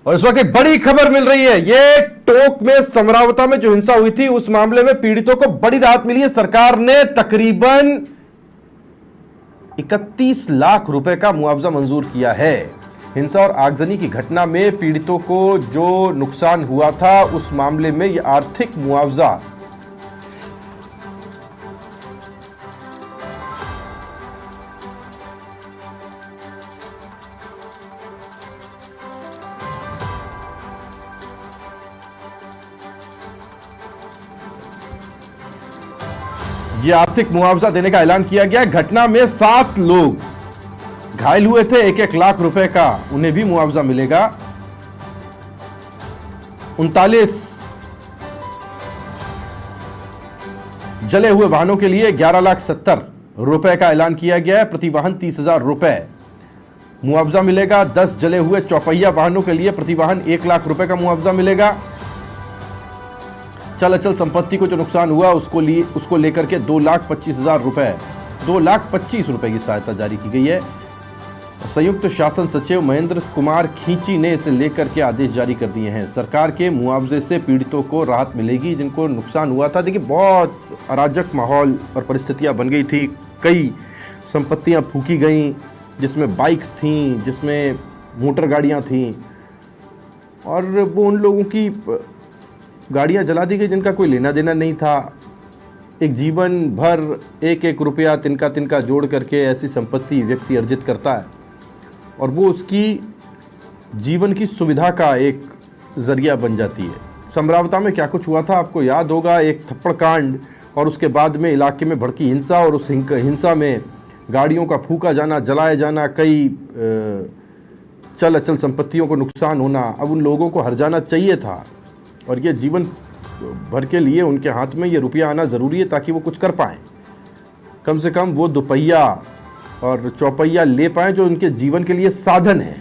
और इस वक्त एक बड़ी खबर मिल रही है। ये टोंक में समरावता में जो हिंसा हुई थी उस मामले में पीड़ितों को बड़ी राहत मिली है। सरकार ने तकरीबन 31 लाख रुपए का मुआवजा मंजूर किया है। हिंसा और आगजनी की घटना में पीड़ितों को जो नुकसान हुआ था उस मामले में यह आर्थिक मुआवजा देने का ऐलान किया गया। घटना में 7 लोग घायल हुए थे। 1-1 लाख रुपए का उन्हें भी मुआवजा मिलेगा। 39 जले हुए वाहनों के लिए 11,70,000 रुपए का ऐलान किया गया है। प्रति वाहन 30,000 रुपए मुआवजा मिलेगा। 10 जले हुए चौपहिया वाहनों के लिए प्रति वाहन 1 लाख रुपए का मुआवजा मिलेगा। चल अचल संपत्ति को जो नुकसान हुआ उसको लेकर के 2,25,000 रुपए 2,25,000 रुपए की सहायता जारी की गई है। संयुक्त शासन सचिव महेंद्र कुमार खींची ने इसे लेकर के आदेश जारी कर दिए हैं। सरकार के मुआवजे से पीड़ितों को राहत मिलेगी जिनको नुकसान हुआ था। देखिए, बहुत अराजक माहौल और परिस्थितियां बन गई थी। कई संपत्तियां फूकी गई, जिसमें बाइक्स थीं, जिसमें मोटर गाड़ियां थीं, और वो उन लोगों की गाड़ियां जला दी गई जिनका कोई लेना देना नहीं था। एक जीवन भर 1-1 रुपया तिनका तिनका जोड़ करके ऐसी संपत्ति व्यक्ति अर्जित करता है और वो उसकी जीवन की सुविधा का एक जरिया बन जाती है। समरावता में क्या कुछ हुआ था आपको याद होगा। एक थप्पड़ कांड और उसके बाद में इलाके में भड़की हिंसा, और उस हिंसा में गाड़ियों का फूका जाना, जलाया जाना, कई चल अचल संपत्तियों को नुकसान होना। अब उन लोगों को हर्जाना चाहिए था और ये जीवन भर के लिए उनके हाथ में ये रुपया आना ज़रूरी है ताकि वो कुछ कर पाएँ। कम से कम वो दुपहिया और चौपहिया ले पाएँ जो उनके जीवन के लिए साधन है।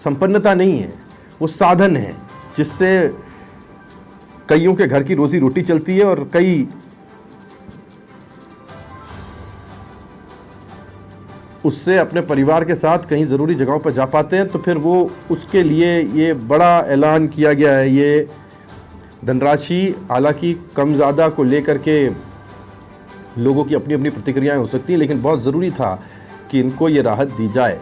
संपन्नता नहीं है, वो साधन है जिससे कईयों के घर की रोजी रोटी चलती है और कई उससे अपने परिवार के साथ कहीं ज़रूरी जगहों पर जा पाते हैं। तो फिर वो उसके लिए ये बड़ा ऐलान किया गया है। ये धनराशि हालांकि कम ज़्यादा को लेकर के लोगों की अपनी अपनी प्रतिक्रियाएं हो सकती हैं, लेकिन बहुत ज़रूरी था कि इनको ये राहत दी जाए।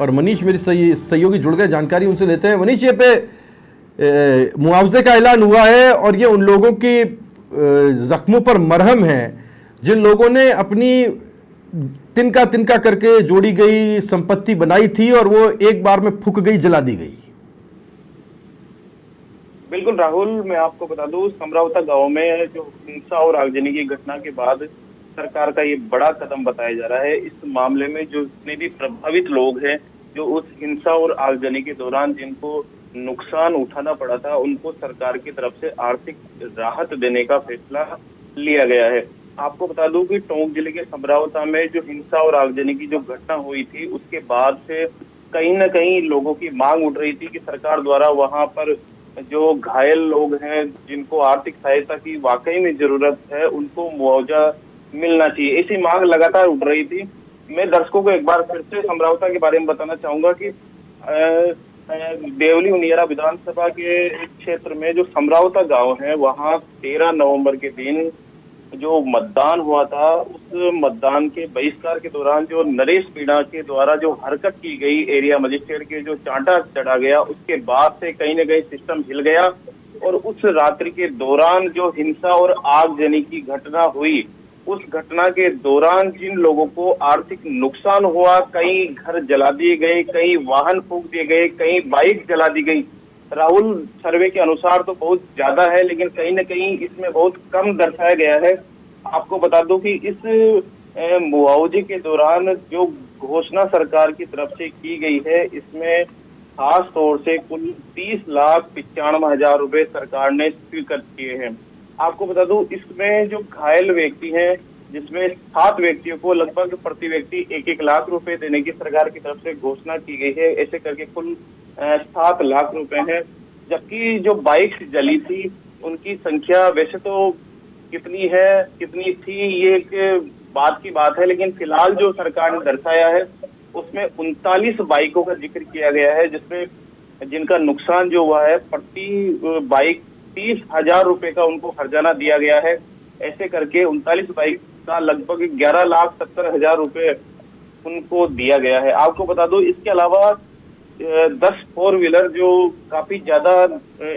और मनीष मेरे सहयोगी जुड़ गए, जानकारी उनसे लेते हैं। मनीष, ये पे मुआवजे का ऐलान हुआ है और ये उन लोगों की जख्मों पर मरहम है जिन लोगों ने अपनी तिनका तिनका करके जोड़ी गई संपत्ति बनाई थी और वो एक बार में फूक गई, जला दी गई। बिल्कुल राहुल, मैं आपको बता दूं, समरावता गांव में जो हिंसा और आगजनी की घटना के बाद सरकार का ये बड़ा कदम बताया जा रहा है। इस मामले में जो जितने भी प्रभावित लोग हैं, जो उस हिंसा और आगजनी के दौरान जिनको नुकसान उठाना पड़ा था, उनको सरकार की तरफ से आर्थिक राहत देने का फैसला लिया गया है। आपको बता दूं कि टोंक जिले के समरावता में जो हिंसा और आगजनी की जो घटना हुई थी उसके बाद से कहीं न कहीं लोगों की मांग उठ रही थी कि सरकार द्वारा वहां पर जो घायल लोग हैं, जिनको आर्थिक सहायता की वाकई में जरूरत है, उनको मुआवजा मिलना चाहिए। ऐसी मांग लगातार उठ रही थी। मैं दर्शकों को एक बार फिर से समरावता के बारे में बताना चाहूंगा कि देवली उनियारा विधानसभा के क्षेत्र में जो समरावता गांव है, वहां 13 नवंबर के दिन जो मतदान हुआ था, उस मतदान के बहिष्कार के दौरान जो नरेश मीणा के द्वारा जो हरकत की गई, एरिया मजिस्ट्रेट के जो चांटा चढ़ा गया, उसके बाद से कहीं न कहीं सिस्टम हिल गया। और उस रात्रि के दौरान जो हिंसा और आगजनी की घटना हुई, उस घटना के दौरान जिन लोगों को आर्थिक नुकसान हुआ, कई घर जला दिए गए, कई वाहन फूंक दिए गए, कई बाइक जला दी गई। राहुल, सर्वे के अनुसार तो बहुत ज्यादा है, लेकिन कहीं न कहीं इसमें बहुत कम दर्शाया गया है। आपको बता दूं कि इस मुआवजे के दौरान जो घोषणा सरकार की तरफ से की गई है, इसमें खास तौर से कुल 30,95,000 रुपए सरकार ने स्वीकृत किए हैं। आपको बता दूं, इसमें जो घायल व्यक्ति हैं, जिसमें 7 व्यक्तियों को लगभग प्रति व्यक्ति 1-1 लाख रुपए देने की सरकार की तरफ से घोषणा की गई है। ऐसे करके कुल 7 लाख रुपए हैं। जबकि जो बाइक्स जली थी उनकी संख्या वैसे तो कितनी थी ये एक बात की बात है, लेकिन फिलहाल जो सरकार ने दर्शाया है उसमें 39 बाइकों का जिक्र किया गया है, जिसमें जिनका नुकसान जो हुआ है प्रति बाइक 30,000 रुपए का उनको हर्जाना दिया गया है। ऐसे करके 39 बाइक का लगभग 11,70,000 रुपए उनको दिया गया है। आपको बता दो इसके अलावा 10 फोर व्हीलर जो काफी ज्यादा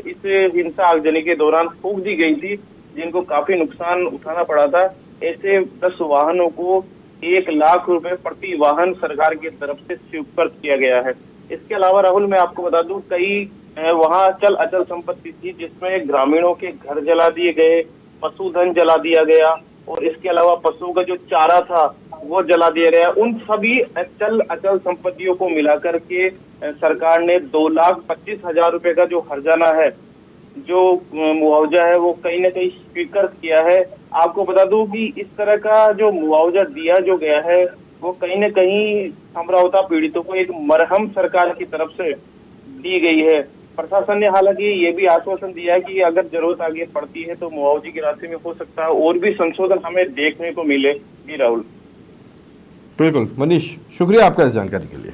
इस हिंसा आगजनी के दौरान फूंक दी गई थी, जिनको काफी नुकसान उठाना पड़ा था, ऐसे 10 वाहनों को 1 लाख रुपए प्रति वाहन सरकार की तरफ से स्वीकृत किया गया है। इसके अलावा राहुल मैं आपको बता दूं कई वहां चल अचल संपत्ति थी जिसमें ग्रामीणों के घर जला दिए गए, पशुधन जला दिया गया और इसके अलावा पशुओं का जो चारा था वो जला दिया गया। उन सभी चल अचल संपत्तियों को मिलाकर के सरकार ने 2,25,000 रुपए का जो हर्जाना है, जो मुआवजा है वो कहीं ना कहीं स्वीकृत किया है। आपको बता दूं कि इस तरह का जो मुआवजा दिया जो गया है वो कहीं ना कहीं समरावता पीड़ितों को एक मरहम सरकार की तरफ से दी गई है। प्रशासन ने हालांकि ये भी आश्वासन दिया है कि अगर जरूरत आगे पड़ती है तो मुआवजे की राशि में हो सकता है और भी संशोधन हमें देखने को मिलेगी। राहुल, बिल्कुल मनीष, शुक्रिया आपका इस जानकारी के लिए।